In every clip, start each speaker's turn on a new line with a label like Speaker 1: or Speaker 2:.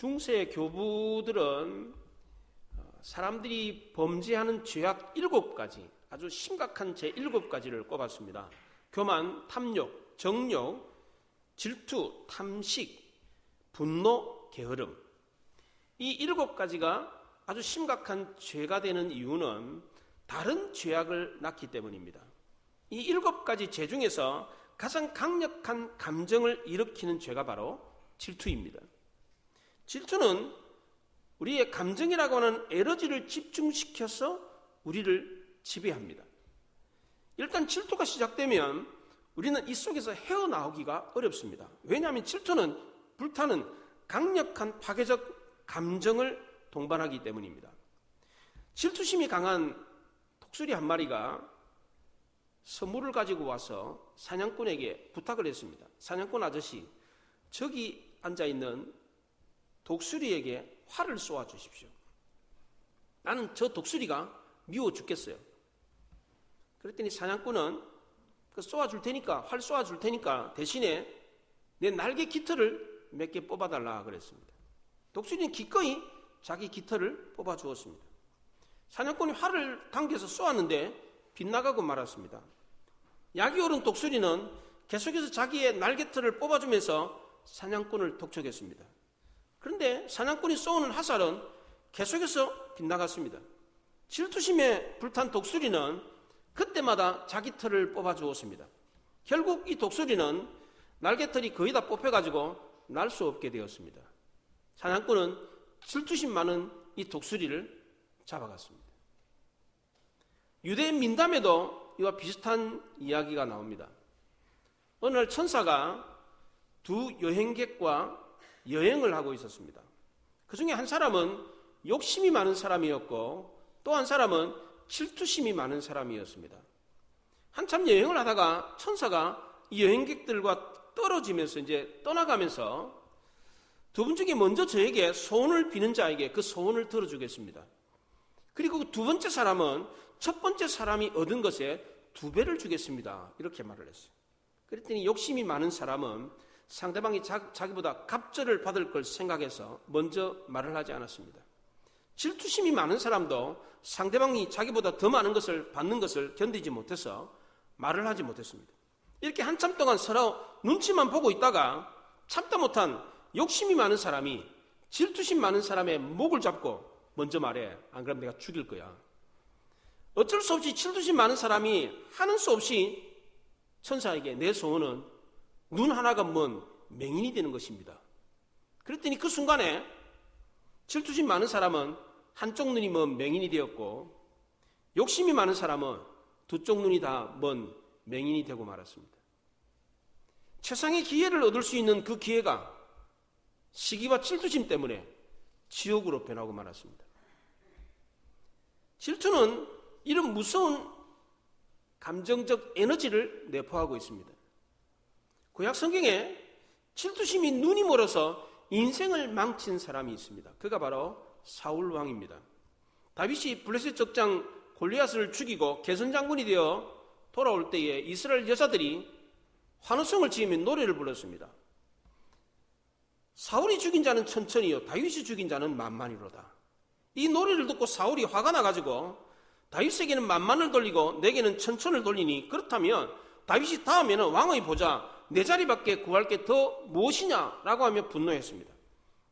Speaker 1: 중세 교부들은 사람들이 범죄하는 죄악 7가지, 아주 심각한 죄 7가지를 꼽았습니다. 교만, 탐욕, 정욕, 질투, 탐식, 분노, 게으름. 이 7가지가 아주 심각한 죄가 되는 이유는 다른 죄악을 낳기 때문입니다. 이 7가지 죄 중에서 가장 강력한 감정을 일으키는 죄가 바로 질투입니다. 질투는 우리의 감정이라고 하는 에너지를 집중시켜서 우리를 지배합니다. 일단 질투가 시작되면 우리는 이 속에서 헤어나오기가 어렵습니다. 왜냐하면 질투는 불타는 강력한 파괴적 감정을 동반하기 때문입니다. 질투심이 강한 독수리 한 마리가 선물을 가지고 와서 사냥꾼에게 부탁을 했습니다. 사냥꾼 아저씨, 저기 앉아있는 독수리에게 활을 쏘아 주십시오. 나는 저 독수리가 미워 죽겠어요. 그랬더니 사냥꾼은 쏘아 줄 테니까, 활 쏘아 줄 테니까 대신에 내 날개 깃털을 몇 개 뽑아달라 그랬습니다. 독수리는 기꺼이 자기 깃털을 뽑아 주었습니다. 사냥꾼이 활을 당겨서 쏘았는데 빗나가고 말았습니다. 약이 오른 독수리는 계속해서 자기의 날개털을 뽑아주면서 사냥꾼을 독촉했습니다. 그런데 사냥꾼이 쏘는 화살은 계속해서 빗나갔습니다. 질투심에 불탄 독수리는 그때마다 자기 털을 뽑아주었습니다. 결국 이 독수리는 날개털이 거의 다 뽑혀가지고 날 수 없게 되었습니다. 사냥꾼은 질투심 많은 이 독수리를 잡아갔습니다. 유대 민담에도 이와 비슷한 이야기가 나옵니다. 어느 날 천사가 두 여행객과 여행을 하고 있었습니다. 그 중에 한 사람은 욕심이 많은 사람이었고 또 한 사람은 질투심이 많은 사람이었습니다. 한참 여행을 하다가 천사가 이 여행객들과 떨어지면서 이제 떠나가면서 두 분 중에 먼저 저에게 소원을 비는 자에게 그 소원을 들어주겠습니다. 그리고 두 번째 사람은 첫 번째 사람이 얻은 것에 2배를 주겠습니다. 이렇게 말을 했어요. 그랬더니 욕심이 많은 사람은 상대방이 자기보다 갑절을 받을 걸 생각해서 먼저 말을 하지 않았습니다. 질투심이 많은 사람도 상대방이 자기보다 더 많은 것을 받는 것을 견디지 못해서 말을 하지 못했습니다. 이렇게 한참 동안 서로 눈치만 보고 있다가 참다 못한 욕심이 많은 사람이 질투심 많은 사람의 목을 잡고 먼저 말해. 안 그러면 내가 죽일 거야. 어쩔 수 없이 질투심 많은 사람이 하는 수 없이 천사에게 내 소원은 눈 하나가 먼 맹인이 되는 것입니다. 그랬더니 그 순간에 질투심 많은 사람은 한쪽 눈이 먼 맹인이 되었고 욕심이 많은 사람은 두 쪽 눈이 다 먼 맹인이 되고 말았습니다. 최상의 기회를 얻을 수 있는 그 기회가 시기와 질투심 때문에 지옥으로 변하고 말았습니다. 질투는 이런 무서운 감정적 에너지를 내포하고 있습니다. 구약 성경에 질투심이 눈이 멀어서 인생을 망친 사람이 있습니다. 그가 바로 사울 왕입니다. 다윗이 블레셋 적장 골리앗을 죽이고 개선장군이 되어 돌아올 때에 이스라엘 여자들이 환호성을 지으며 노래를 불렀습니다. 사울이 죽인 자는 천천히요 다윗이 죽인 자는 만만이로다. 이 노래를 듣고 사울이 화가 나가지고 다윗에게는 만만을 돌리고 내게는 천천을 돌리니 그렇다면 다윗이 다음에는 왕의 보좌 내 자리밖에 구할 게 더 무엇이냐라고 하며 분노했습니다.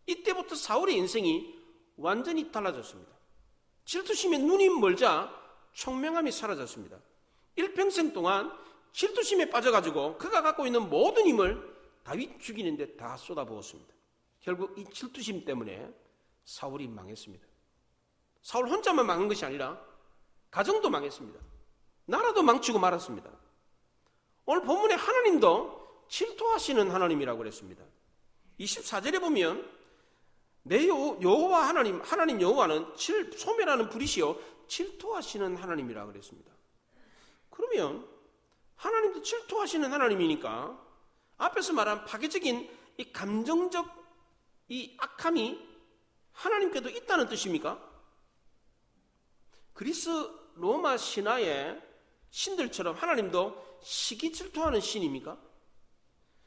Speaker 1: 이때부터 사울의 인생이 완전히 달라졌습니다. 질투심에 눈이 멀자 총명함이 사라졌습니다. 일평생 동안 질투심에 빠져가지고 그가 갖고 있는 모든 힘을 다윗 죽이는 데 다 쏟아부었습니다. 결국 이 질투심 때문에 사울이 망했습니다. 사울 혼자만 망한 것이 아니라 가정도 망했습니다. 나라도 망치고 말았습니다. 오늘 본문에 하나님도 질투하시는 하나님이라고 그랬습니다. 24절에 보면 내 여호와 하나님 여호와는 소멸하는 불이시요 질투하시는 하나님이라고 그랬습니다. 그러면 하나님도 질투하시는 하나님이니까 앞에서 말한 파괴적인 이 감정적 이 악함이 하나님께도 있다는 뜻입니까? 그리스 로마 신화의 신들처럼 하나님도 시기 질투하는 신입니까?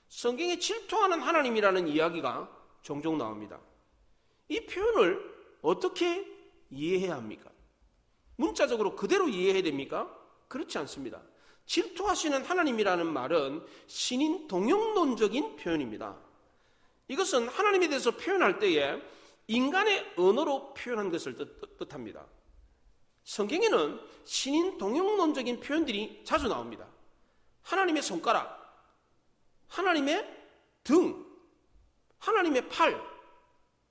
Speaker 1: 성경에 질투하는 하나님이라는 이야기가 종종 나옵니다. 이 표현을 어떻게 이해해야 합니까? 문자적으로 그대로 이해해야 됩니까? 그렇지 않습니다. 질투하시는 하나님이라는 말은 신인 동용론적인 표현입니다. 이것은 하나님에 대해서 표현할 때에 인간의 언어로 표현한 것을 뜻합니다. 성경에는 신인 동용론적인 표현들이 자주 나옵니다. 하나님의 손가락, 하나님의 등, 하나님의 팔,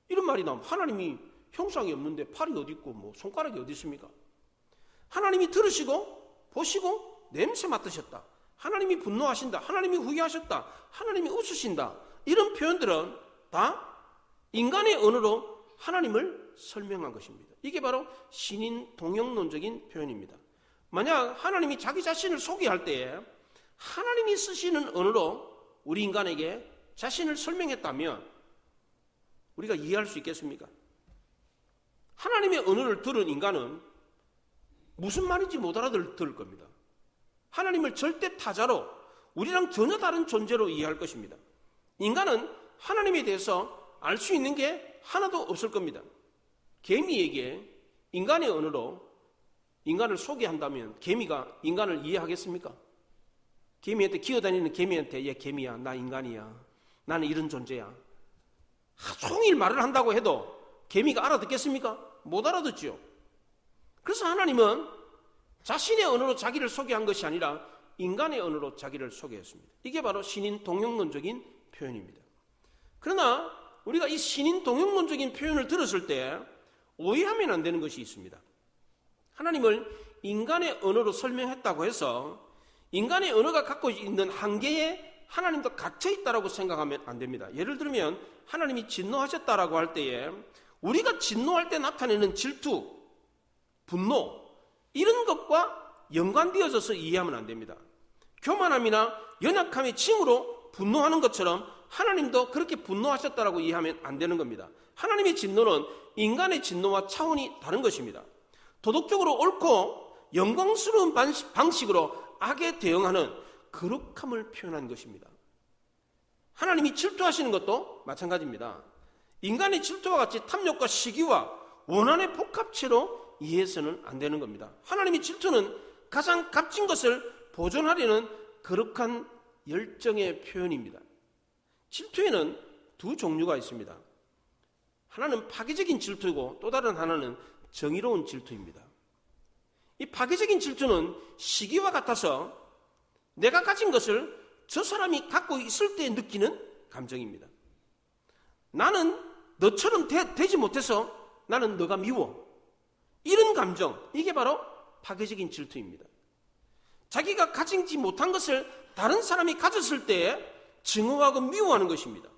Speaker 1: 이런 말이 나오면 하나님이 형상이 없는데 팔이 어디 있고 뭐 손가락이 어디 있습니까? 하나님이 들으시고 보시고 냄새 맡으셨다. 하나님이 분노하신다. 하나님이 후회하셨다. 하나님이 웃으신다. 이런 표현들은 다 인간의 언어로 하나님을 설명한 것입니다. 이게 바로 신인 동용론적인 표현입니다. 만약 하나님이 자기 자신을 소개할 때에 하나님이 쓰시는 언어로 우리 인간에게 자신을 설명했다면 우리가 이해할 수 있겠습니까? 하나님의 언어를 들은 인간은 무슨 말인지 못 알아들을 겁니다. 하나님을 절대 타자로 우리랑 전혀 다른 존재로 이해할 것입니다. 인간은 하나님에 대해서 알 수 있는 게 하나도 없을 겁니다. 개미에게 인간의 언어로 인간을 소개한다면 개미가 인간을 이해하겠습니까? 개미한테 기어다니는 개미한테 얘 개미야, 나 인간이야, 나는 이런 존재야, 하루 종일 말을 한다고 해도 개미가 알아듣겠습니까? 못 알아듣죠. 그래서 하나님은 자신의 언어로 자기를 소개한 것이 아니라 인간의 언어로 자기를 소개했습니다. 이게 바로 신인 동용론적인 표현입니다. 그러나 우리가 이 신인 동용론적인 표현을 들었을 때 오해하면 안 되는 것이 있습니다. 하나님을 인간의 언어로 설명했다고 해서 인간의 언어가 갖고 있는 한계에 하나님도 갇혀 있다고 생각하면 안 됩니다. 예를 들면 하나님이 진노하셨다라고 할 때에 우리가 진노할 때 나타내는 질투, 분노, 이런 것과 연관되어져서 이해하면 안 됩니다. 교만함이나 연약함의 징후로 분노하는 것처럼 하나님도 그렇게 분노하셨다라고 이해하면 안 되는 겁니다. 하나님의 진노는 인간의 진노와 차원이 다른 것입니다. 도덕적으로 옳고 영광스러운 방식으로 악에 대응하는 거룩함을 표현한 것입니다. 하나님이 질투하시는 것도 마찬가지입니다. 인간의 질투와 같이 탐욕과 시기와 원한의 복합체로 이해해서는 안 되는 겁니다. 하나님의 질투는 가장 값진 것을 보존하려는 거룩한 열정의 표현입니다. 질투에는 두 종류가 있습니다. 하나는 파괴적인 질투이고 또 다른 하나는 정의로운 질투입니다. 이 파괴적인 질투는 시기와 같아서 내가 가진 것을 저 사람이 갖고 있을 때 느끼는 감정입니다. 나는 너처럼 되지 못해서 나는 너가 미워. 이런 감정, 이게 바로 파괴적인 질투입니다. 자기가 가지지 못한 것을 다른 사람이 가졌을 때에 증오하고 미워하는 것입니다.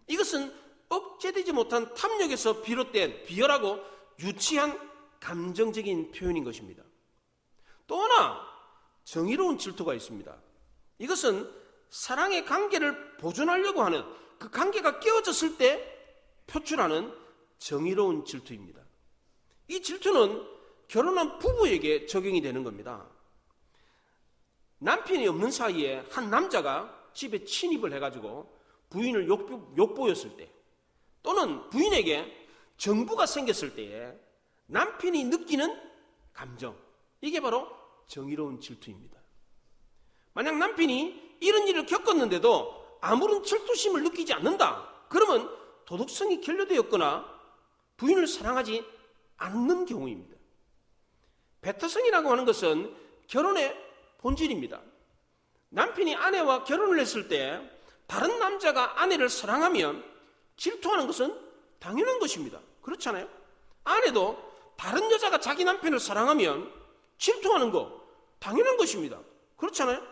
Speaker 1: 이것은 억제되지 못한 탐욕에서 비롯된 비열하고 유치한 감정적인 표현인 것입니다. 또 하나 정의로운 질투가 있습니다. 이것은 사랑의 관계를 보존하려고 하는 그 관계가 깨어졌을 때 표출하는 정의로운 질투입니다. 이 질투는 결혼한 부부에게 적용이 되는 겁니다. 남편이 없는 사이에 한 남자가 집에 침입을 해가지고 부인을 욕보였을 때, 또는 부인에게 정부가 생겼을 때에 남편이 느끼는 감정, 이게 바로 정의로운 질투입니다. 만약 남편이 이런 일을 겪었는데도 아무런 질투심을 느끼지 않는다, 그러면 도덕성이 결여되었거나 부인을 사랑하지 않는 경우입니다. 배타성이라고 하는 것은 결혼의 본질입니다. 남편이 아내와 결혼을 했을 때 다른 남자가 아내를 사랑하면 질투하는 것은 당연한 것입니다. 그렇잖아요? 아내도 다른 여자가 자기 남편을 사랑하면 질투하는 거 당연한 것입니다. 그렇잖아요?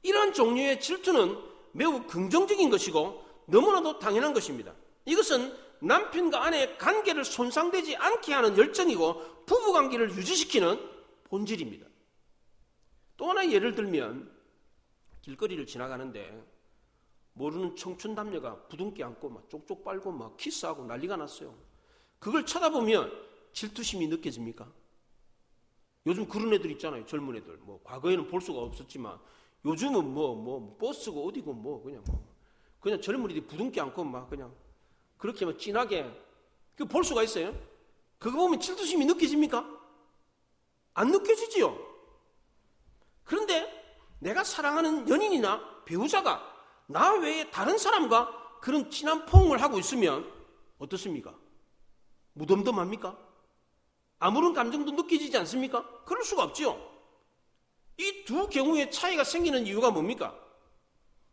Speaker 1: 이러한 종류의 질투는 매우 긍정적인 것이고 너무나도 당연한 것입니다. 이것은 남편과 아내의 관계를 손상되지 않게 하는 열정이고 부부관계를 유지시키는 본질입니다. 또 하나 예를 들면 길거리를 지나가는데 모르는 청춘 남녀가 부둥켜 안고 막 쪽쪽 빨고 막 키스하고 난리가 났어요. 그걸 쳐다보면 질투심이 느껴집니까? 요즘 그런 애들 있잖아요. 젊은 애들. 뭐 과거에는 볼 수가 없었지만 요즘은 뭐 버스고 어디고 그냥 젊은이들이 부둥켜 안고 막 그냥 그렇게 막 진하게 그거 볼 수가 있어요. 그거 보면 질투심이 느껴집니까? 안 느껴지지요. 그런데 내가 사랑하는 연인이나 배우자가 나 외에 다른 사람과 그런 진한 포옹을 하고 있으면 어떻습니까? 무덤덤합니까? 아무런 감정도 느껴지지 않습니까? 그럴 수가 없죠. 이 두 경우의 차이가 생기는 이유가 뭡니까?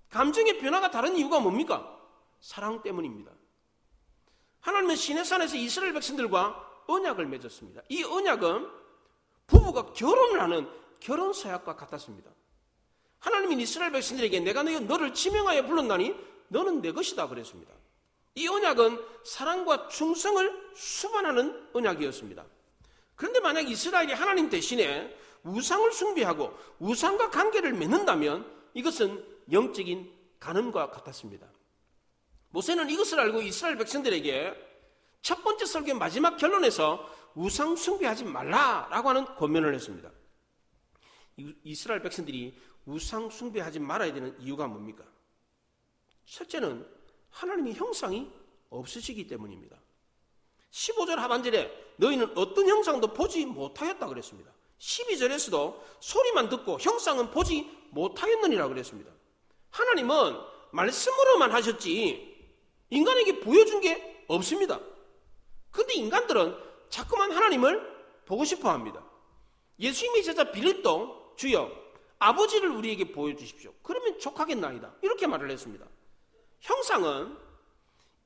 Speaker 1: 감정의 변화가 다른 이유가 뭡니까? 사랑 때문입니다. 하나님은 시내산에서 이스라엘 백성들과 언약을 맺었습니다. 이 언약은 부부가 결혼을 하는 결혼서약과 같았습니다. 하나님은 이스라엘 백성들에게 내가 너를 지명하여 불렀나니 너는 내 것이다 그랬습니다. 이 언약은 사랑과 충성을 수반하는 언약이었습니다. 그런데 만약 이스라엘이 하나님 대신에 우상을 숭배하고 우상과 관계를 맺는다면 이것은 영적인 간음과 같았습니다. 모세는 이것을 알고 이스라엘 백성들에게 첫 번째 설교의 마지막 결론에서 우상 숭배하지 말라라고 하는 권면을 했습니다. 이스라엘 백성들이 우상 숭배하지 말아야 되는 이유가 뭡니까? 첫째는 하나님의 형상이 없으시기 때문입니다. 15절 하반절에 너희는 어떤 형상도 보지 못하였다 그랬습니다. 12절에서도 소리만 듣고 형상은 보지 못하였느니라 그랬습니다. 하나님은 말씀으로만 하셨지 인간에게 보여준 게 없습니다. 그런데 인간들은 자꾸만 하나님을 보고 싶어 합니다. 예수님의 제자 빌립도 주여 아버지를 우리에게 보여주십시오. 그러면 족하겠나이다. 이렇게 말을 했습니다. 형상은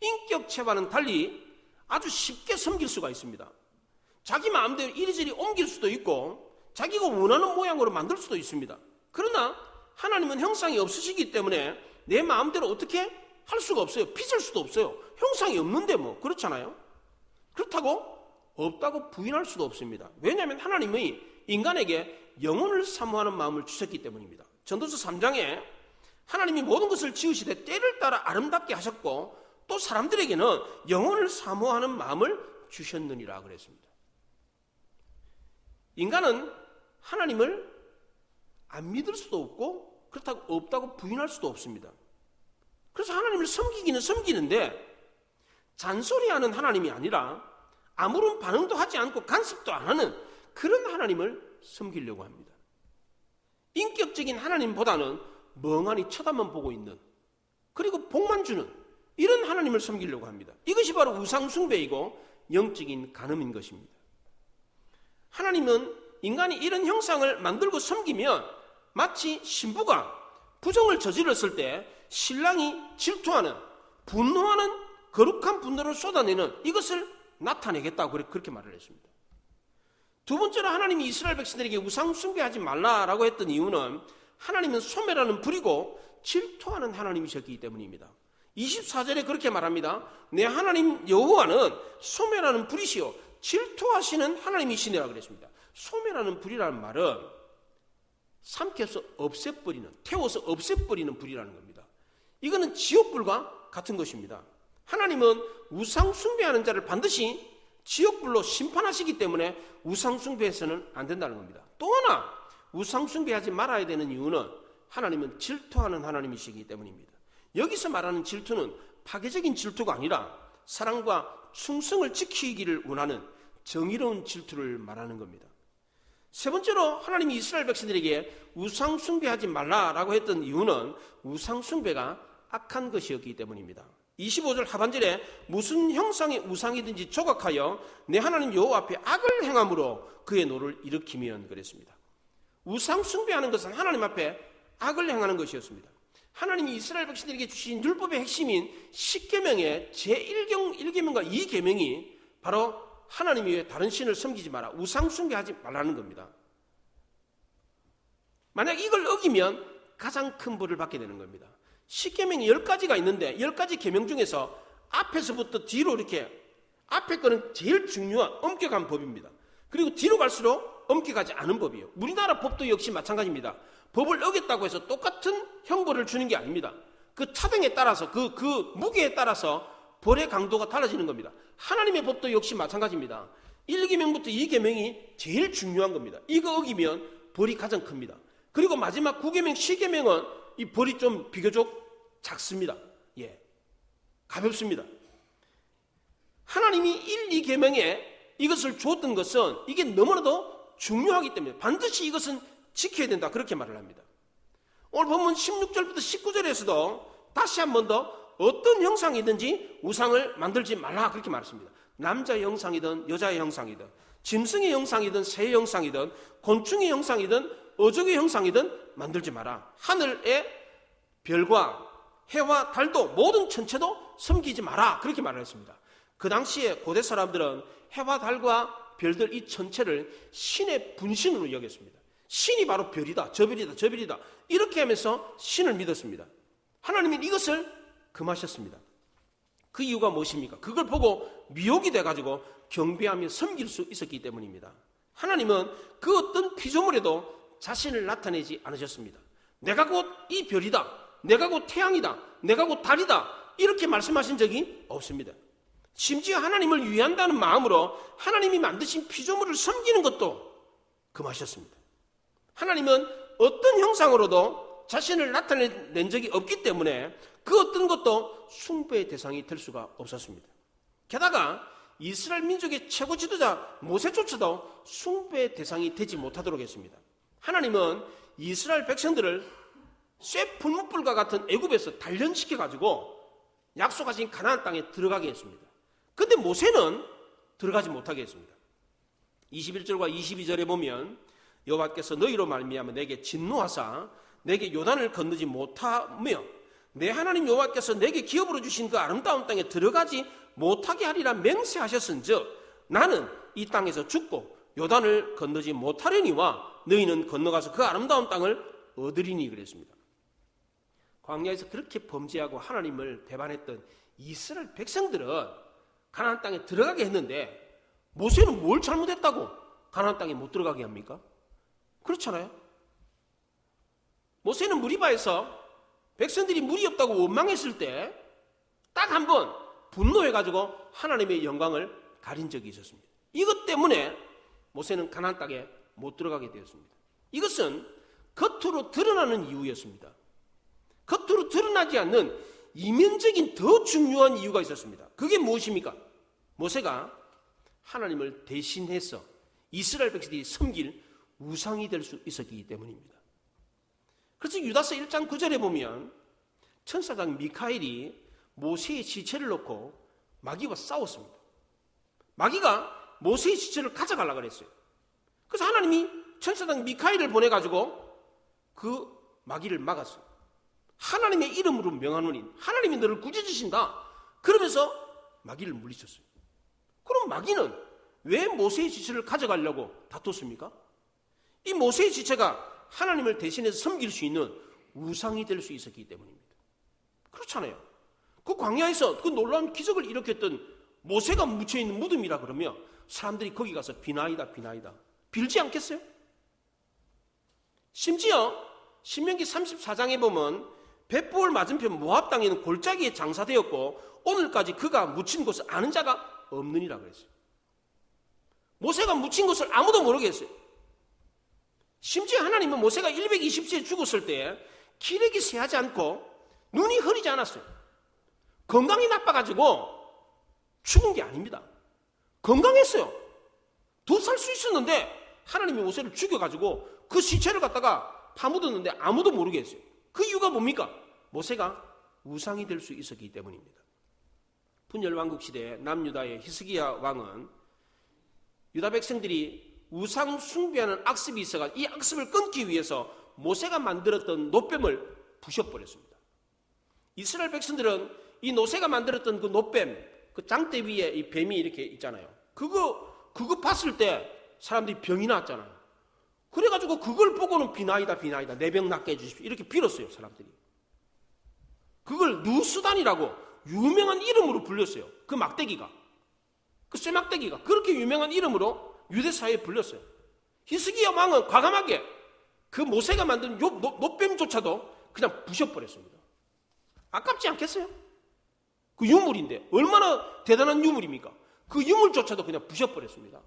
Speaker 1: 인격체와는 달리 아주 쉽게 섬길 수가 있습니다. 자기 마음대로 이리저리 옮길 수도 있고 자기가 원하는 모양으로 만들 수도 있습니다. 그러나 하나님은 형상이 없으시기 때문에 내 마음대로 어떻게 할 수가 없어요. 빚을 수도 없어요. 형상이 없는데 뭐 그렇잖아요. 그렇다고 없다고 부인할 수도 없습니다. 왜냐하면 하나님이 인간에게 영혼을 사모하는 마음을 주셨기 때문입니다. 전도서 3장에 하나님이 모든 것을 지으시되 때를 따라 아름답게 하셨고 또 사람들에게는 영혼을 사모하는 마음을 주셨느니라 그랬습니다. 인간은 하나님을 안 믿을 수도 없고 그렇다고 없다고 부인할 수도 없습니다. 그래서 하나님을 섬기기는 섬기는데 잔소리하는 하나님이 아니라 아무런 반응도 하지 않고 간섭도 안 하는 그런 하나님을 섬기려고 합니다. 인격적인 하나님보다는 멍하니 쳐다만 보고 있는 그리고 복만 주는 이런 하나님을 섬기려고 합니다. 이것이 바로 우상숭배이고 영적인 간음인 것입니다. 하나님은 인간이 이런 형상을 만들고 섬기면 마치 신부가 부정을 저질렀을 때 신랑이 질투하는 분노하는 거룩한 분노를 쏟아내는 이것을 나타내겠다고 그렇게 말을 했습니다. 두 번째로 하나님이 이스라엘 백성들에게 우상 숭배하지 말라라고 했던 이유는 하나님은 소멸하는 불이고 질투하는 하나님이셨기 때문입니다. 24절에 그렇게 말합니다. 내 하나님 여호와는 소멸하는 불이시요 질투하시는 하나님이시니라 그랬습니다. 소멸하는 불이라는 말은 삼켜서 없애버리는, 태워서 없애버리는 불이라는 겁니다. 이거는 지옥불과 같은 것입니다. 하나님은 우상 숭배하는 자를 반드시 지옥불로 심판하시기 때문에 우상 숭배해서는 안 된다는 겁니다. 또 하나 우상 숭배하지 말아야 되는 이유는 하나님은 질투하는 하나님이시기 때문입니다. 여기서 말하는 질투는 파괴적인 질투가 아니라 사랑과 충성을 지키기를 원하는 정의로운 질투를 말하는 겁니다. 세 번째로 하나님이 이스라엘 백성들에게 우상 숭배하지 말라라고 했던 이유는 우상 숭배가 악한 것이었기 때문입니다. 25절 하반절에 무슨 형상의 우상이든지 조각하여 내 하나님 여호와 앞에 악을 행함으로 그의 노를 일으키면 그랬습니다. 우상 숭배하는 것은 하나님 앞에 악을 행하는 것이었습니다. 하나님이 이스라엘 백성들에게 주신 율법의 핵심인 10계명의 제1계명과 2계명이 바로 하나님 외에 다른 신을 섬기지 마라, 우상 숭배하지 말라는 겁니다. 만약 이걸 어기면 가장 큰 벌을 받게 되는 겁니다. 10계명이 10가지가 있는데 10가지 계명 중에서 앞에서부터 뒤로 이렇게 앞에 거는 제일 중요한 엄격한 법입니다. 그리고 뒤로 갈수록 엄격하지 않은 법이에요. 우리나라 법도 역시 마찬가지입니다. 법을 어겼다고 해서 똑같은 형벌을 주는 게 아닙니다. 그 차등에 따라서 그 무게에 따라서 벌의 강도가 달라지는 겁니다. 하나님의 법도 역시 마찬가지입니다. 1계명부터 2계명이 제일 중요한 겁니다. 이거 어기면 벌이 가장 큽니다. 그리고 마지막 9계명, 10계명은 이 벌이 좀 비교적 작습니다. 가볍습니다. 하나님이 1, 2계명에 이것을 줬던 것은 이게 너무나도 중요하기 때문에 반드시 이것은 지켜야 된다, 그렇게 말을 합니다. 오늘 본문 16절부터 19절에서도 다시 한 번 더 어떤 형상이든지 우상을 만들지 말라, 그렇게 말했습니다. 남자의 형상이든 여자의 형상이든 짐승의 형상이든 새의 형상이든 곤충의 형상이든 어족의 형상이든 만들지 마라. 하늘의 별과 해와 달도 모든 천체도 섬기지 마라, 그렇게 말을 했습니다. 그 당시에 고대 사람들은 해와 달과 별들 이 천체를 신의 분신으로 여겼습니다. 신이 바로 별이다, 저 별이다, 저 별이다, 이렇게 하면서 신을 믿었습니다. 하나님은 이것을 금하셨습니다. 그 이유가 무엇입니까? 그걸 보고 미혹이 돼가지고 경배하며 섬길 수 있었기 때문입니다. 하나님은 그 어떤 피조물에도 자신을 나타내지 않으셨습니다. 내가 곧 이 별이다, 내가 곧 태양이다, 내가 곧 달이다, 이렇게 말씀하신 적이 없습니다. 심지어 하나님을 위한다는 마음으로 하나님이 만드신 피조물을 섬기는 것도 금하셨습니다. 하나님은 어떤 형상으로도 자신을 나타낸 적이 없기 때문에 그 어떤 것도 숭배의 대상이 될 수가 없었습니다. 게다가 이스라엘 민족의 최고 지도자 모세조차도 숭배의 대상이 되지 못하도록 했습니다. 하나님은 이스라엘 백성들을 쇠 풀무불과 같은 애굽에서 단련시켜가지고 약속하신 가나안 땅에 들어가게 했습니다. 그런데 모세는 들어가지 못하게 했습니다. 21절과 22절에 보면 여호와께서 너희로 말미암아 내게 진노하사 내게 요단을 건너지 못하며 내 하나님 여호와께서 내게 기업으로 주신 그 아름다운 땅에 들어가지 못하게 하리라 맹세하셨은즉 나는 이 땅에서 죽고 요단을 건너지 못하려니와 너희는 건너가서 그 아름다운 땅을 얻으리니, 그랬습니다. 광야에서 그렇게 범죄하고 하나님을 배반했던 이스라엘 백성들은 가나안 땅에 들어가게 했는데 모세는 뭘 잘못했다고 가나안 땅에 못 들어가게 합니까? 그렇잖아요. 모세는 무리바에서 백성들이 물이 없다고 원망했을 때 딱 한 번 분노해가지고 하나님의 영광을 가린 적이 있었습니다. 이것 때문에 모세는 가나안 땅에 못 들어가게 되었습니다. 이것은 겉으로 드러나는 이유였습니다. 겉으로 드러나지 않는 이면적인 더 중요한 이유가 있었습니다. 그게 무엇입니까? 모세가 하나님을 대신해서 이스라엘 백성들이 섬길 우상이 될 수 있었기 때문입니다. 그래서 유다서 1장 9절에 보면 천사장 미카엘이 모세의 시체를 놓고 마귀와 싸웠습니다. 마귀가 모세의 시체를 가져가려고 했어요. 그래서 하나님이 천사장 미카엘을 보내가지고 그 마귀를 막았어요. 하나님의 이름으로 명하노니 하나님이 너를 구제주신다, 그러면서 마귀를 물리쳤어요. 그럼 마귀는 왜 모세의 지체를 가져가려고 다퉜습니까? 이 모세의 지체가 하나님을 대신해서 섬길 수 있는 우상이 될 수 있었기 때문입니다. 그렇잖아요. 그 광야에서 그 놀라운 기적을 일으켰던 모세가 묻혀있는 무덤이라 그러면 사람들이 거기 가서 비나이다 비나이다 빌지 않겠어요? 심지어 신명기 34장에 보면 벳보을 맞은편 모압 땅에는 골짜기에 장사되었고 오늘까지 그가 묻힌 곳을 아는 자가 없느니라 그랬어요. 모세가 묻힌 곳을 아무도 모르게 했어요. 심지어 하나님은 모세가 120세에 죽었을 때 기력이 쇠하지 않고 눈이 흐리지 않았어요. 건강이 나빠가지고 죽은 게 아닙니다. 건강했어요. 더 살 수 있었는데 하나님이 모세를 죽여가지고 그 시체를 갖다가 파묻었는데 아무도 모르게 했어요. 그 이유가 뭡니까? 모세가 우상이 될 수 있었기 때문입니다. 분열왕국 시대에 남유다의 히스기야 왕은 유다 백성들이 우상 숭배하는 악습이 있어가 이 악습을 끊기 위해서 모세가 만들었던 노뱀을 부셔버렸습니다. 이스라엘 백성들은 이 모세가 만들었던 그 노뱀, 그 장대 위에 이 뱀이 이렇게 있잖아요. 그거 봤을 때 사람들이 병이 났잖아요. 그래가지고 그걸 보고는 비나이다 비나이다 내 병 낫게 해주십시오 이렇게 빌었어요. 사람들이 그걸 누수단이라고 유명한 이름으로 불렸어요. 그 막대기가, 그 쇠막대기가 그렇게 유명한 이름으로 유대사회에 불렸어요. 히스기야 왕은 과감하게 그 모세가 만든 노뱀조차도 그냥 부셔버렸습니다. 아깝지 않겠어요? 그 유물인데 얼마나 대단한 유물입니까? 그 유물조차도 그냥 부셔버렸습니다.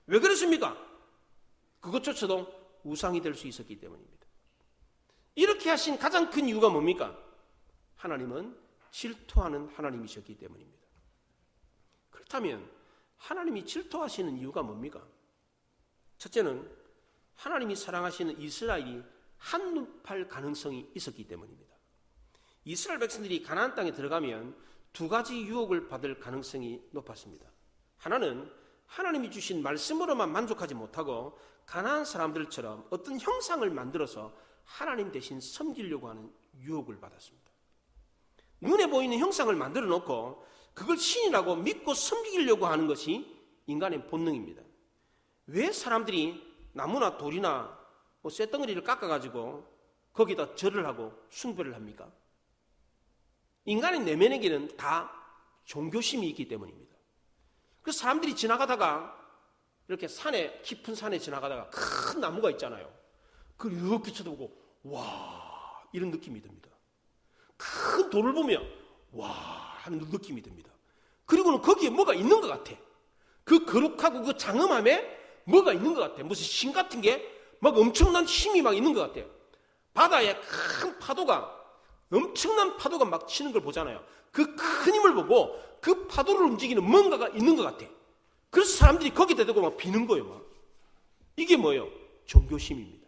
Speaker 1: 왜 그랬습니까? 그것조차도 우상이 될 수 있었기 때문입니다. 이렇게 하신 가장 큰 이유가 뭡니까? 하나님은 질투하는 하나님이셨기 때문입니다. 그렇다면 하나님이 질투하시는 이유가 뭡니까? 첫째는 하나님이 사랑하시는 이스라엘이 한눈 팔 가능성이 있었기 때문입니다. 이스라엘 백성들이 가나안 땅에 들어가면 두 가지 유혹을 받을 가능성이 높았습니다. 하나는 하나님이 주신 말씀으로만 만족하지 못하고 가나안 사람들처럼 어떤 형상을 만들어서 하나님 대신 섬기려고 하는 유혹을 받았습니다. 눈에 보이는 형상을 만들어 놓고 그걸 신이라고 믿고 섬기려고 하는 것이 인간의 본능입니다. 왜 사람들이 나무나 돌이나 쇳덩어리를 깎아가지고 거기다 절을 하고 숭배를 합니까? 인간의 내면에게는 다 종교심이 있기 때문입니다. 그래서 사람들이 지나가다가 이렇게 깊은 산에 지나가다가 큰 나무가 있잖아요. 그걸 이렇게 쳐다보고 와 이런 느낌이 듭니다. 큰 돌을 보면 와 하는 느낌이 듭니다. 그리고는 거기에 뭐가 있는 것 같아. 그 거룩하고 그 장엄함에 뭐가 있는 것 같아. 무슨 신 같은 게 막 엄청난 힘이 막 있는 것 같아요. 바다에 큰 파도가 엄청난 파도가 막 치는 걸 보잖아요. 그 큰 힘을 보고 그 파도를 움직이는 뭔가가 있는 것 같아. 그래서 사람들이 거기다 대고 막 비는 거예요. 막. 이게 뭐예요? 종교심입니다.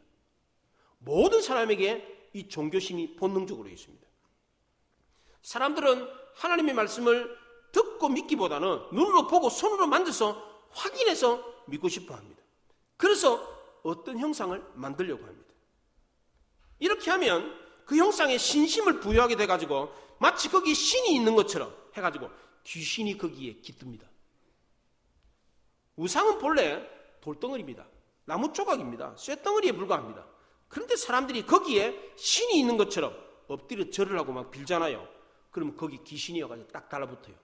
Speaker 1: 모든 사람에게 이 종교심이 본능적으로 있습니다. 사람들은 하나님의 말씀을 듣고 믿기보다는 눈으로 보고 손으로 만져서 확인해서 믿고 싶어 합니다. 그래서 어떤 형상을 만들려고 합니다. 이렇게 하면 그 형상에 신심을 부여하게 돼가지고 마치 거기에 신이 있는 것처럼 해가지고 귀신이 거기에 깃듭니다. 우상은 본래 돌덩어리입니다. 나무 조각입니다. 쇳덩어리에 불과합니다. 그런데 사람들이 거기에 신이 있는 것처럼 엎드려 절을 하고 막 빌잖아요. 그러면 거기 귀신이어가지고 딱 달라붙어요.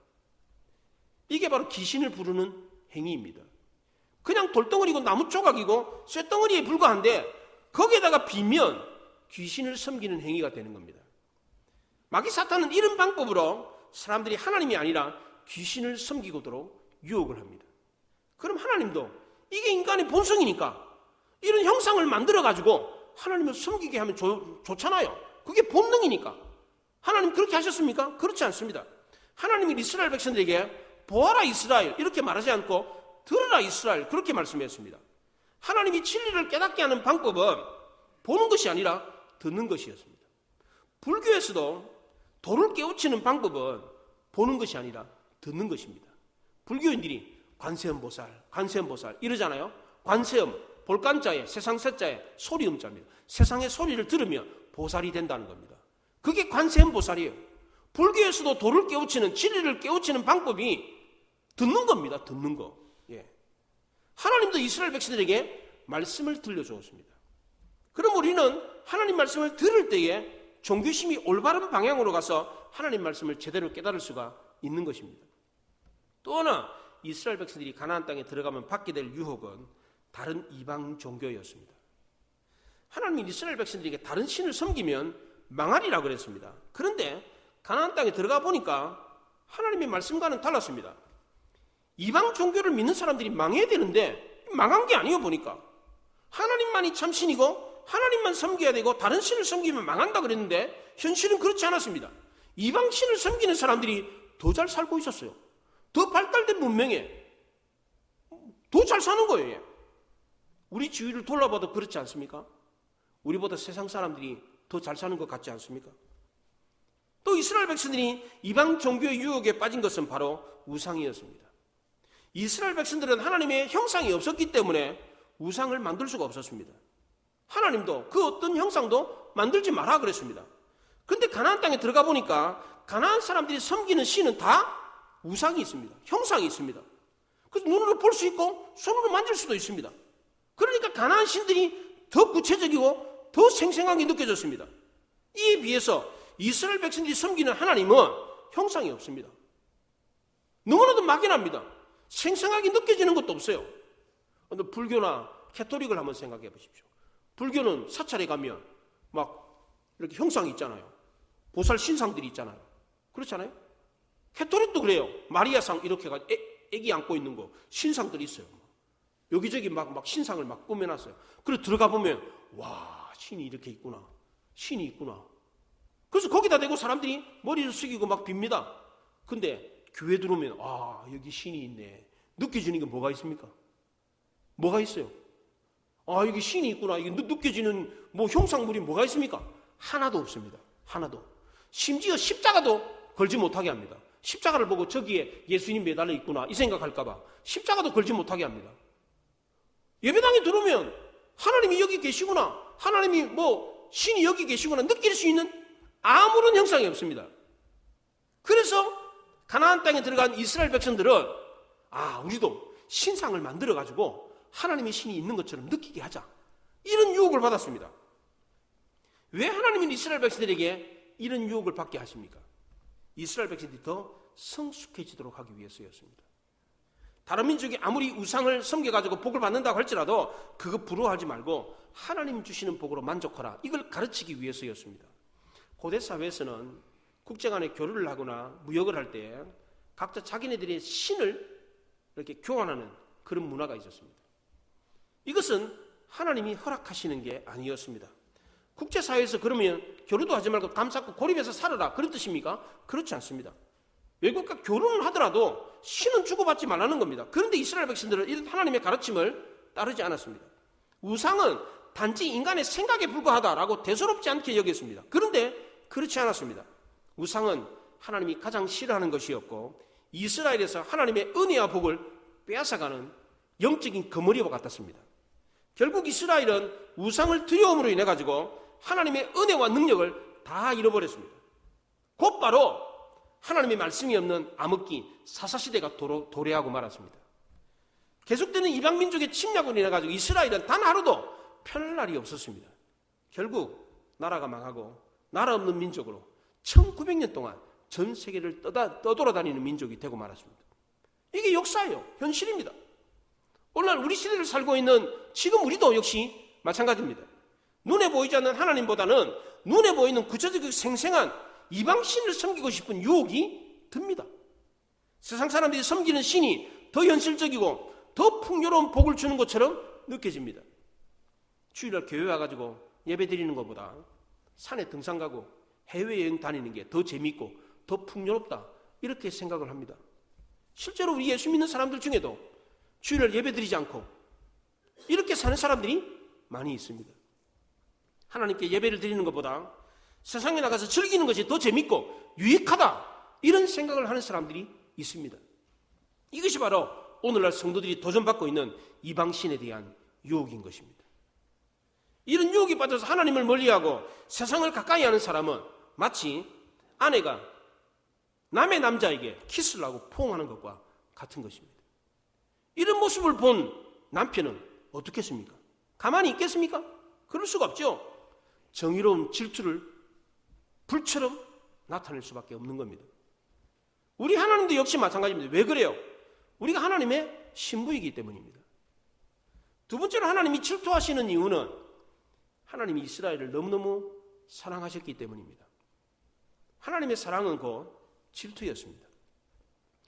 Speaker 1: 이게 바로 귀신을 부르는 행위입니다. 그냥 돌덩어리고 나무 조각이고 쇳덩어리에 불과한데 거기에다가 비면 귀신을 섬기는 행위가 되는 겁니다. 마귀 사탄은 이런 방법으로 사람들이 하나님이 아니라 귀신을 섬기도록 유혹을 합니다. 그럼 하나님도 이게 인간의 본성이니까 이런 형상을 만들어가지고 하나님을 섬기게 하면 좋잖아요. 그게 본능이니까. 하나님 그렇게 하셨습니까? 그렇지 않습니다. 하나님이 이스라엘 백성들에게 보아라 이스라엘 이렇게 말하지 않고 들으라 이스라엘 그렇게 말씀했습니다. 하나님이 진리를 깨닫게 하는 방법은 보는 것이 아니라 듣는 것이었습니다. 불교에서도 도를 깨우치는 방법은 보는 것이 아니라 듣는 것입니다. 불교인들이 관세음보살 이러잖아요. 관세음, 볼간자에 세상세자에 소리음자입니다. 세상의 소리를 들으면 보살이 된다는 겁니다. 그게 관세음보살이에요. 불교에서도 도를 깨우치는 진리를 깨우치는 방법이 듣는 겁니다. 듣는 거. 예. 하나님도 이스라엘 백성들에게 말씀을 들려주었습니다. 그럼 우리는 하나님 말씀을 들을 때에 종교심이 올바른 방향으로 가서 하나님 말씀을 제대로 깨달을 수가 있는 것입니다. 또 하나 이스라엘 백성들이 가나안 땅에 들어가면 받게 될 유혹은 다른 이방 종교였습니다. 하나님이 이스라엘 백성들에게 다른 신을 섬기면 망하리라 그랬습니다. 그런데 가나안 땅에 들어가 보니까 하나님의 말씀과는 달랐습니다. 이방 종교를 믿는 사람들이 망해야 되는데 망한 게 아니에요. 보니까 하나님만이 참 신이고 하나님만 섬겨야 되고 다른 신을 섬기면 망한다 그랬는데 현실은 그렇지 않았습니다. 이방 신을 섬기는 사람들이 더 잘 살고 있었어요. 더 발달된 문명에 더 잘 사는 거예요. 우리 주위를 돌아봐도 그렇지 않습니까? 우리보다 세상 사람들이 더 잘 사는 것 같지 않습니까? 또 이스라엘 백성들이 이방 종교의 유혹에 빠진 것은 바로 우상이었습니다. 이스라엘 백성들은 하나님의 형상이 없었기 때문에 우상을 만들 수가 없었습니다. 하나님도 그 어떤 형상도 만들지 마라 그랬습니다. 그런데 가나안 땅에 들어가 보니까 가나안 사람들이 섬기는 신은 다 우상이 있습니다. 형상이 있습니다. 그래서 눈으로 볼 수 있고 손으로 만질 수도 있습니다. 그러니까 가나안 신들이 더 구체적이고 더 생생하게 느껴졌습니다. 이에 비해서 이스라엘 백성들이 섬기는 하나님은 형상이 없습니다. 너무나도 막연합니다. 생생하게 느껴지는 것도 없어요. 불교나 캐토릭을 한번 생각해 보십시오. 불교는 사찰에 가면 막 이렇게 형상이 있잖아요. 보살 신상들이 있잖아요. 그렇잖아요. 캐토릭도 그래요. 마리아상 이렇게 해가지고 애기 안고 있는 거 신상들이 있어요. 여기저기 막 신상을 막 꾸며놨어요. 그래서 들어가 보면 와 신이 이렇게 있구나. 신이 있구나. 그래서 거기다 대고 사람들이 머리를 숙이고 막 빕니다. 근데 교회 들어오면 여기 신이 있네. 느껴지는 게 뭐가 있습니까? 뭐가 있어요? 여기 신이 있구나. 이게 느껴지는 형상물이 뭐가 있습니까? 하나도 없습니다. 하나도. 심지어 십자가도 걸지 못하게 합니다. 십자가를 보고 저기에 예수님 매달려 있구나 이 생각할까 봐 십자가도 걸지 못하게 합니다. 예배당에 들어오면 하나님이 여기 계시구나, 하나님이 신이 여기 계시구나 느낄 수 있는 아무런 형상이 없습니다. 그래서 가나안 땅에 들어간 이스라엘 백성들은 우리도 신상을 만들어가지고 하나님의 신이 있는 것처럼 느끼게 하자, 이런 유혹을 받았습니다. 왜 하나님은 이스라엘 백성들에게 이런 유혹을 받게 하십니까? 이스라엘 백성들이 더 성숙해지도록 하기 위해서였습니다. 다른 민족이 아무리 우상을 섬겨가지고 복을 받는다고 할지라도 그거 부러워하지 말고 하나님 주시는 복으로 만족하라, 이걸 가르치기 위해서였습니다. 고대 사회에서는 국제 간에 교류를 하거나 무역을 할 때 각자 자기네들의 신을 이렇게 교환하는 그런 문화가 있었습니다. 이것은 하나님이 허락하시는 게 아니었습니다. 국제사회에서 그러면 교류도 하지 말고 감 쌓고 고립해서 살아라, 그런 뜻입니까? 그렇지 않습니다. 외국과 교류는 하더라도 신은 주고받지 말라는 겁니다. 그런데 이스라엘 백성들은 이런 하나님의 가르침을 따르지 않았습니다. 우상은 단지 인간의 생각에 불과하다라고 대수롭지 않게 여겼습니다. 그런데 그렇지 않았습니다. 우상은 하나님이 가장 싫어하는 것이었고 이스라엘에서 하나님의 은혜와 복을 빼앗아가는 영적인 거머리와 같았습니다. 결국 이스라엘은 우상을 두려움으로 인해 가지고 하나님의 은혜와 능력을 다 잃어버렸습니다. 곧바로 하나님의 말씀이 없는 암흑기 사사시대가 도래하고 말았습니다. 계속되는 이방민족의 침략으로 인해 가지고 이스라엘은 단 하루도 편할 날이 없었습니다. 결국 나라가 망하고 나라 없는 민족으로 1900년 동안 전 세계를 떠돌아다니는 민족이 되고 말았습니다. 이게 역사예요. 현실입니다. 오늘날 우리 시대를 살고 있는 지금 우리도 역시 마찬가지입니다. 눈에 보이지 않는 하나님보다는 눈에 보이는 구체적이고 생생한 이방신을 섬기고 싶은 유혹이 듭니다. 세상 사람들이 섬기는 신이 더 현실적이고 더 풍요로운 복을 주는 것처럼 느껴집니다. 주일날 교회 와가지고 예배 드리는 것보다 산에 등산 가고 해외여행 다니는 게 더 재미있고 더 풍요롭다, 이렇게 생각을 합니다. 실제로 우리 예수 믿는 사람들 중에도 주일날 예배 드리지 않고 이렇게 사는 사람들이 많이 있습니다. 하나님께 예배를 드리는 것보다 세상에 나가서 즐기는 것이 더 재밌고 유익하다, 이런 생각을 하는 사람들이 있습니다. 이것이 바로 오늘날 성도들이 도전받고 있는 이방신에 대한 유혹인 것입니다. 이런 유혹에 빠져서 하나님을 멀리하고 세상을 가까이 하는 사람은 마치 아내가 남의 남자에게 키스를 하고 포옹하는 것과 같은 것입니다. 이런 모습을 본 남편은 어떻겠습니까? 가만히 있겠습니까? 그럴 수가 없죠. 정의로운 질투를 불처럼 나타낼 수밖에 없는 겁니다. 우리 하나님도 역시 마찬가지입니다. 왜 그래요? 우리가 하나님의 신부이기 때문입니다. 두 번째로 하나님이 질투하시는 이유는 하나님이 이스라엘을 너무너무 사랑하셨기 때문입니다. 하나님의 사랑은 곧 질투였습니다.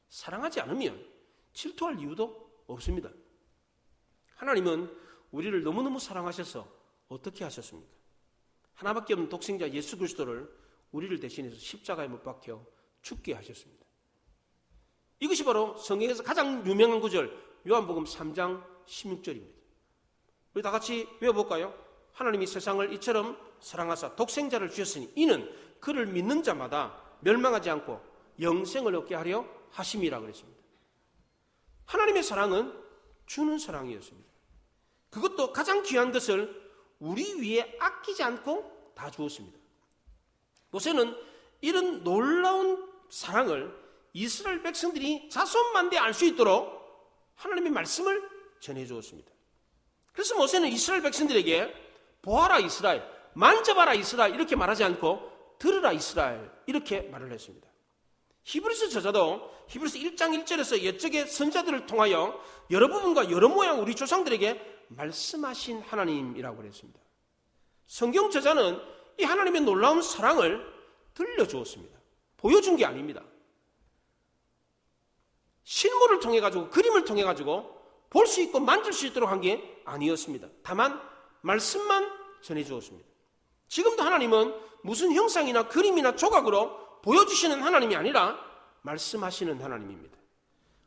Speaker 1: 사랑하지 않으면 질투할 이유도 없습니다. 하나님은 우리를 너무너무 사랑하셔서 어떻게 하셨습니까? 하나밖에 없는 독생자 예수 그리스도를 우리를 대신해서 십자가에 못 박혀 죽게 하셨습니다. 이것이 바로 성경에서 가장 유명한 구절 요한복음 3장 16절입니다. 우리 다 같이 외워볼까요? 하나님이 세상을 이처럼 사랑하사 독생자를 주셨으니 이는 그를 믿는 자마다 멸망하지 않고 영생을 얻게 하려 하심이라 그랬습니다. 하나님의 사랑은 주는 사랑이었습니다. 그것도 가장 귀한 것을 우리 위에 아끼지 않고 다 주었습니다. 모세는 이런 놀라운 사랑을 이스라엘 백성들이 자손만대 알 수 있도록 하나님의 말씀을 전해주었습니다. 그래서 모세는 이스라엘 백성들에게 보아라 이스라엘, 만져봐라 이스라엘 이렇게 말하지 않고 들으라 이스라엘 이렇게 말을 했습니다. 히브리서 저자도 히브리서 1장 1절에서 옛적의 선자들을 통하여 여러 부분과 여러 모양 우리 조상들에게 말씀하신 하나님이라고 그랬습니다. 성경 저자는 이 하나님의 놀라운 사랑을 들려주었습니다. 보여준 게 아닙니다. 실물을 통해 가지고 그림을 통해 가지고 볼 수 있고 만질 수 있도록 한 게 아니었습니다. 다만 말씀만 전해주었습니다. 지금도 하나님은 무슨 형상이나 그림이나 조각으로 보여주시는 하나님이 아니라 말씀하시는 하나님입니다.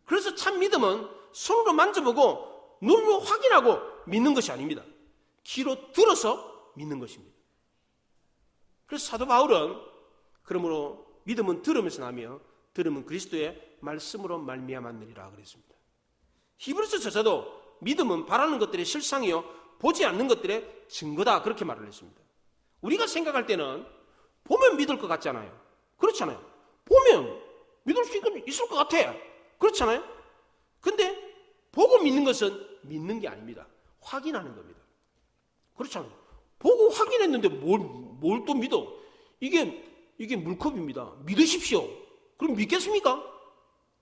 Speaker 1: 그래서 참 믿음은 손으로 만져보고 눈으로 확인하고 믿는 것이 아닙니다. 귀로 들어서 믿는 것입니다. 그래서 사도 바울은 그러므로 믿음은 들으면서 나며 들으면 그리스도의 말씀으로 말미암았느니라 그랬습니다. 히브리서 저자도 믿음은 바라는 것들의 실상이요 보지 않는 것들의 증거다 그렇게 말을 했습니다. 우리가 생각할 때는 보면 믿을 것 같잖아요. 그렇잖아요. 보면 믿을 수 있을 것 같아. 그렇잖아요. 근데 보고 믿는 것은 믿는 게 아닙니다. 확인하는 겁니다. 그렇잖아요. 보고 확인했는데 뭘 또 믿어? 이게 물컵입니다. 믿으십시오. 그럼 믿겠습니까?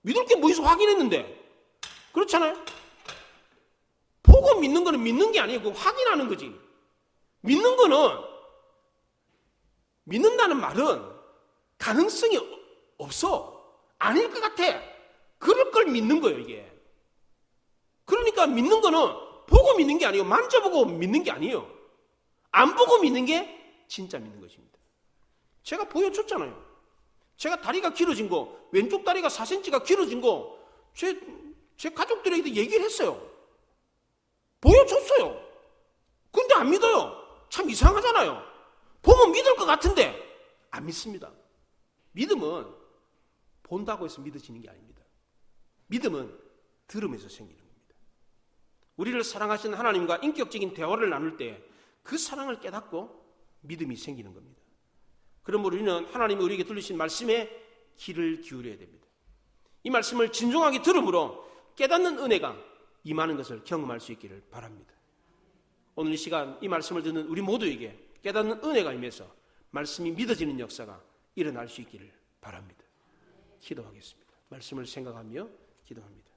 Speaker 1: 믿을 게 뭐 있어 확인했는데. 그렇잖아요. 보고 믿는 거는 믿는 게 아니고 확인하는 거지. 믿는 거는 믿는다는 말은 가능성이 없어. 아닐 것 같아. 그럴 걸 믿는 거예요, 이게. 그러니까 믿는 거는 보고 믿는 게 아니고 만져보고 믿는 게 아니에요. 안 보고 믿는 게 진짜 믿는 것입니다. 제가 보여줬잖아요. 제가 다리가 길어진 거, 왼쪽 다리가 4cm가 길어진 거, 제 가족들에게도 얘기를 했어요. 보여줬어요. 근데 안 믿어요. 참 이상하잖아요. 보면 믿을 것 같은데 안 믿습니다. 믿음은 본다고 해서 믿어지는 게 아닙니다. 믿음은 들으면서 생기는 겁니다. 우리를 사랑하시는 하나님과 인격적인 대화를 나눌 때 그 사랑을 깨닫고 믿음이 생기는 겁니다. 그러므로 우리는 하나님이 우리에게 들리신 말씀에 귀를 기울여야 됩니다. 이 말씀을 진중하게 들음으로 깨닫는 은혜가 임하는 것을 경험할 수 있기를 바랍니다. 오늘 이 시간 이 말씀을 듣는 우리 모두에게 깨닫는 은혜가 임해서 말씀이 믿어지는 역사가 일어날 수 있기를 바랍니다. 기도하겠습니다. 말씀을 생각하며 기도합니다.